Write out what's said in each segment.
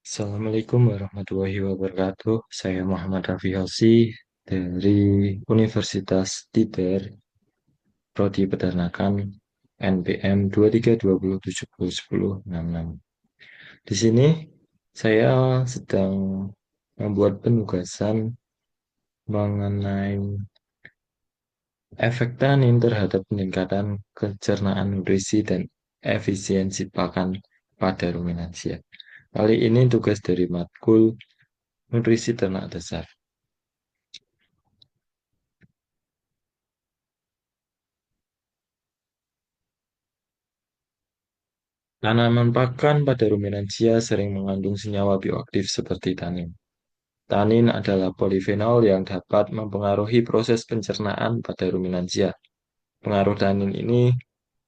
Assalamualaikum warahmatullahi wabarakatuh. Saya Muhammad Rafi Hosi dari Universitas TITER, Prodi Peternakan, NPM 2320701066. Di sini saya sedang membuat penugasan mengenai efek tanin terhadap peningkatan pencernaan nutrisi dan efisiensi pakan pada ruminansia. Kali ini tugas dari matkul nutrisi ternak dasar. Tanaman pakan pada ruminansia sering mengandung senyawa bioaktif seperti tanin. Tanin adalah polifenol yang dapat mempengaruhi proses pencernaan pada ruminansia. Pengaruh tanin ini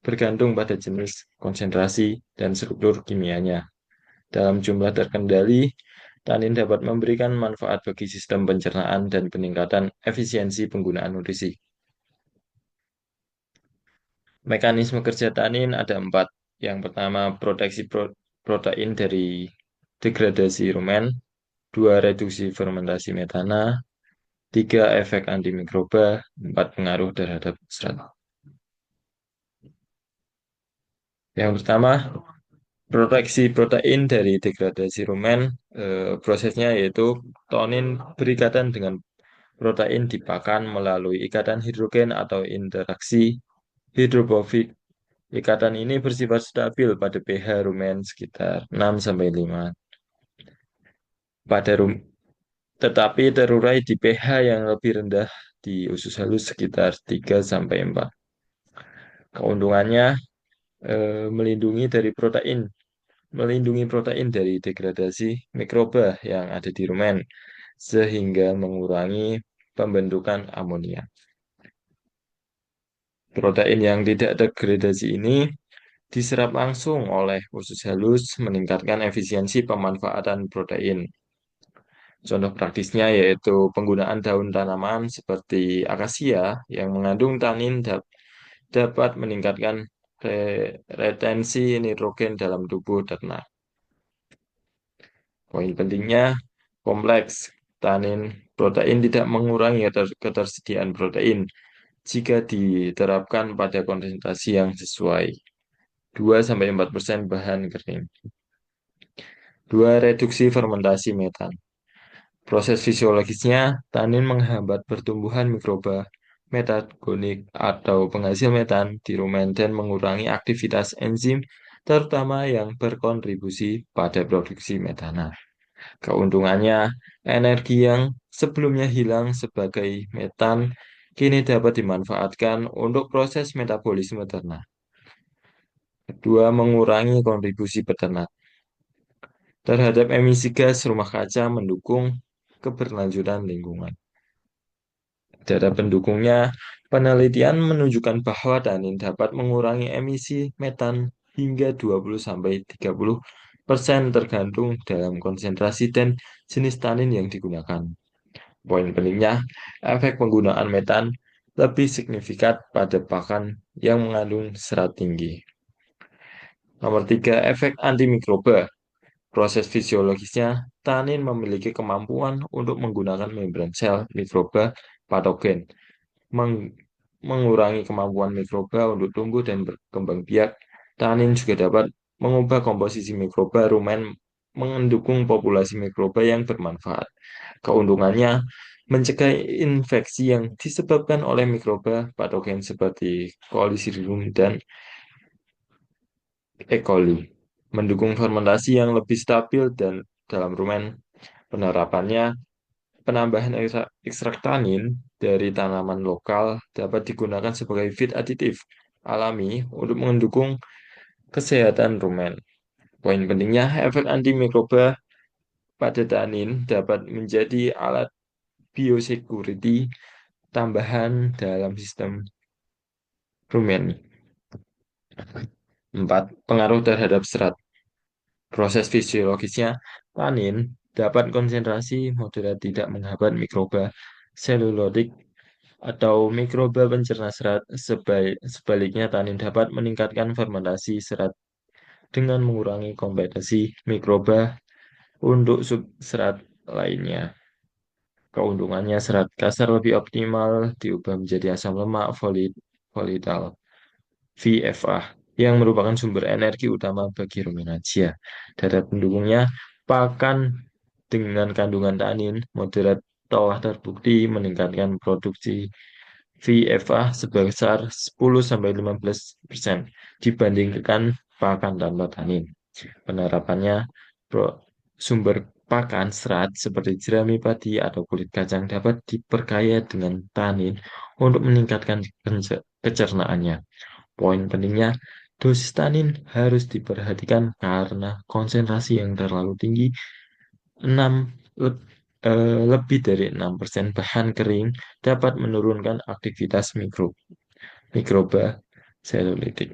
bergantung pada jenis, konsentrasi, dan struktur kimianya. Dalam jumlah terkendali, tanin dapat memberikan manfaat bagi sistem pencernaan dan peningkatan efisiensi penggunaan nutrisi. Mekanisme kerja tanin ada empat. Yang pertama, proteksi protein dari degradasi rumen. Dua, reduksi fermentasi metana. Tiga, efek antimikroba. Empat, pengaruh terhadap serat. Yang pertama, proteksi protein dari degradasi rumen. Prosesnya yaitu tonin berikatan dengan protein di pakan melalui ikatan hidrogen atau interaksi hidrofobik. Ikatan ini bersifat stabil pada pH rumen sekitar 6-5 pada tetapi terurai di pH yang lebih rendah di usus halus sekitar 3-4. Keuntungannya melindungi protein dari degradasi mikroba yang ada di rumen sehingga mengurangi pembentukan amonia. Protein yang tidak degradasi ini diserap langsung oleh usus halus meningkatkan efisiensi pemanfaatan protein. Contoh praktisnya yaitu penggunaan daun tanaman seperti akasia yang mengandung tanin dapat meningkatkan retensi nitrogen dalam tubuh ternak. Poin pentingnya, kompleks. Tanin protein tidak mengurangi ketersediaan protein jika diterapkan pada konsentrasi yang sesuai. 2-4% bahan kering. Dua, reduksi fermentasi metan. Proses fisiologisnya, tanin menghambat pertumbuhan mikroba metagonik atau penghasil metan di rumen dan mengurangi aktivitas enzim terutama yang berkontribusi pada produksi metana. Keuntungannya, energi yang sebelumnya hilang sebagai metan kini dapat dimanfaatkan untuk proses metabolisme ternak. Kedua, mengurangi kontribusi peternak terhadap emisi gas rumah kaca mendukung keberlanjutan lingkungan. Data pendukungnya, penelitian menunjukkan bahwa tanin dapat mengurangi emisi metan hingga 20-30% tergantung dalam konsentrasi dan jenis tanin yang digunakan. Poin pentingnya, efek penggunaan metan lebih signifikan pada pakan yang mengandung serat tinggi. Nomor tiga, efek antimikroba. Proses fisiologisnya, tanin memiliki kemampuan untuk menggunakan membran sel mikroba patogen, mengurangi kemampuan mikroba untuk tumbuh dan berkembang biak. Tanin juga dapat mengubah komposisi mikroba rumen mendukung populasi mikroba yang bermanfaat. Keuntungannya, mencegah infeksi yang disebabkan oleh mikroba patogen seperti Coliseum dan E. coli, mendukung fermentasi yang lebih stabil dan dalam rumen. Penerapannya, penambahan ekstrak tanin dari tanaman lokal dapat digunakan sebagai feed aditif alami untuk mendukung kesehatan rumen. Poin pentingnya, efek antimikroba pada tanin dapat menjadi alat biosecurity tambahan dalam sistem rumen. 4. Pengaruh terhadap serat. Proses fisiologisnya, tanin dapat konsentrasi moderat tidak menghambat mikroba selulotik atau mikroba pencerna serat. Sebaliknya, tanin dapat meningkatkan fermentasi serat dengan mengurangi kompetisi mikroba untuk substrat lainnya. Keuntungannya serat kasar lebih optimal diubah menjadi asam lemak volatile VFA yang merupakan sumber energi utama bagi ruminansia. Data pendukungnya pakan dengan kandungan tanin moderat telah terbukti meningkatkan produksi VFA sebesar 10-15% dibandingkan pakan tanpa tanin. Penerapannya, sumber pakan serat seperti jerami padi atau kulit kacang dapat diperkaya dengan tanin untuk meningkatkan kecernaannya. Poin pentingnya, dosis tanin harus diperhatikan karena konsentrasi yang terlalu tinggi 6 lebih dari 6% bahan kering dapat menurunkan aktivitas mikroba selulitik.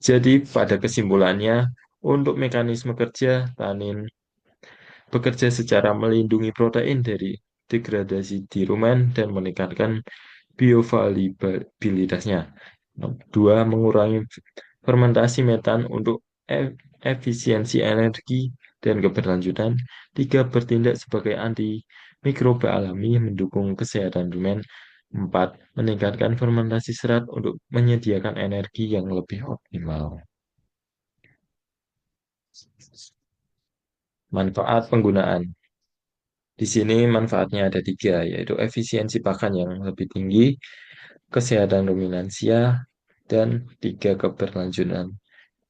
Jadi pada kesimpulannya, untuk mekanisme kerja, tanin bekerja secara melindungi protein dari degradasi di rumen dan meningkatkan bioavailabilitasnya. Dua, mengurangi fermentasi metan untuk efisiensi energi dan keberlanjutan. Tiga, bertindak sebagai anti mikroba alami mendukung kesehatan rumen. Empat, meningkatkan fermentasi serat untuk menyediakan energi yang lebih optimal. Manfaat penggunaan. Di sini manfaatnya ada tiga, yaitu efisiensi pakan yang lebih tinggi, kesehatan ruminansia, dan tiga, keberlanjutan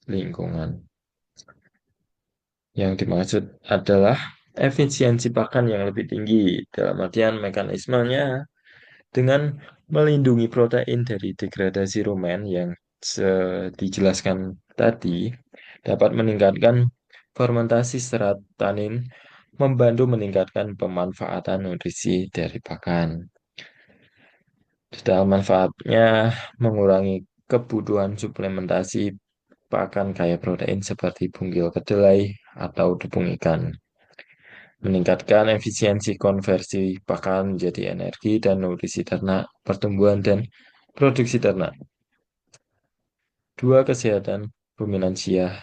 lingkungan. Yang dimaksud adalah efisiensi pakan yang lebih tinggi, dalam artian mekanismenya dengan melindungi protein dari degradasi rumen yang dijelaskan tadi, dapat meningkatkan fermentasi serat tanin, membantu meningkatkan pemanfaatan nutrisi dari pakan. Dalam manfaatnya mengurangi kebutuhan suplementasi pakan kaya protein seperti bungkil kedelai atau tepung ikan. Meningkatkan efisiensi konversi pakan menjadi energi dan nutrisi ternak, pertumbuhan dan produksi ternak. Dua, kesehatan ruminansia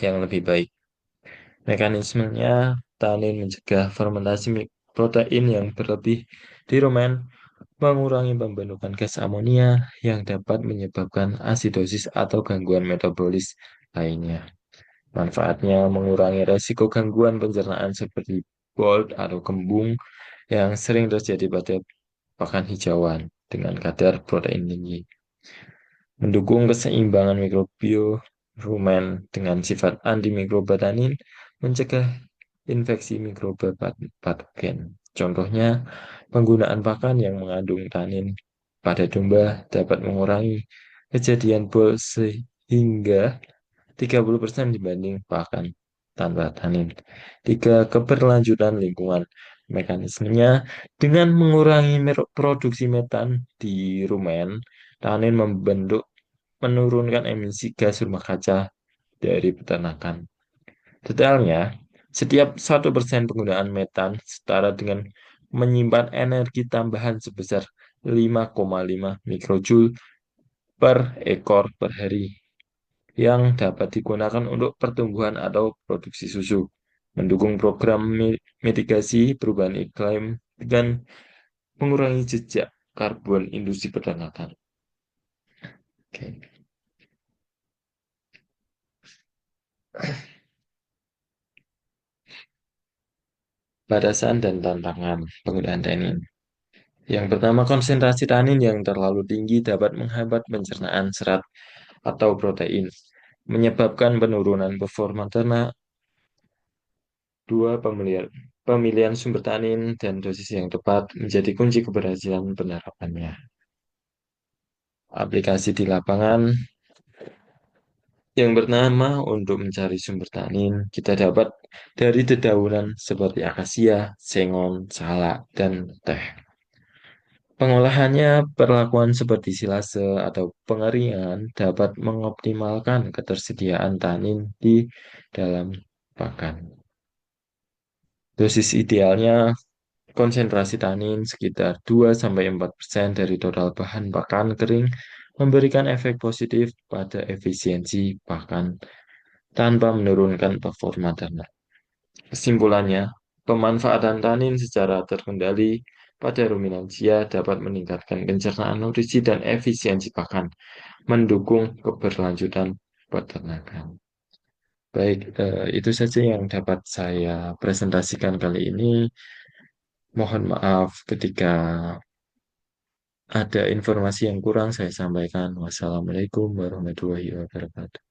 yang lebih baik. Mekanismenya, tanin mencegah fermentasi protein yang berlebih di rumen, mengurangi pembentukan gas amonia yang dapat menyebabkan asidosis atau gangguan metabolis lainnya. Manfaatnya mengurangi resiko gangguan pencernaan seperti BOLT atau kembung yang sering terjadi pada pakan hijauan dengan kadar protein tinggi. Mendukung keseimbangan mikrobio rumen dengan sifat antimikroba tanin, mencegah infeksi mikroba patogen. Contohnya, penggunaan pakan yang mengandung tanin pada domba dapat mengurangi kejadian BOL sehingga 30% dibanding pakan tanpa tanin. Tiga, keberlanjutan lingkungan. Mekanismenya dengan mengurangi produksi metan di rumen, tanin menurunkan emisi gas rumah kaca dari peternakan. Detailnya, setiap 1% penggunaan metan setara dengan menyimpan energi tambahan sebesar 5,5 mikrojoule per ekor per hari yang dapat digunakan untuk pertumbuhan atau produksi susu, mendukung program mitigasi perubahan iklim dengan mengurangi jejak karbon industri peternakan. Oke. Batasan dan tantangan penggunaan tanin. Yang pertama, konsentrasi tanin yang terlalu tinggi dapat menghambat pencernaan serat atau protein, menyebabkan penurunan performa ternak. Dua, pemilihan sumber tanin dan dosis yang tepat menjadi kunci keberhasilan penerapannya. Aplikasi di lapangan yang pertama untuk mencari sumber tanin, kita dapat dari dedaunan seperti akasia, sengon, salak, dan teh. Pengolahannya, perlakuan seperti silase atau pengeringan dapat mengoptimalkan ketersediaan tanin di dalam pakan. Dosis idealnya, konsentrasi tanin sekitar 2-4% dari total bahan pakan kering memberikan efek positif pada efisiensi bahkan tanpa menurunkan performa ternak. Kesimpulannya, pemanfaatan tanin secara terkendali pada ruminansia dapat meningkatkan pencernaan nutrisi dan efisiensi pakan, mendukung keberlanjutan peternakan. Baik, itu saja yang dapat saya presentasikan kali ini. Mohon maaf ketika ada informasi yang kurang saya sampaikan. Wassalamualaikum warahmatullahi wabarakatuh.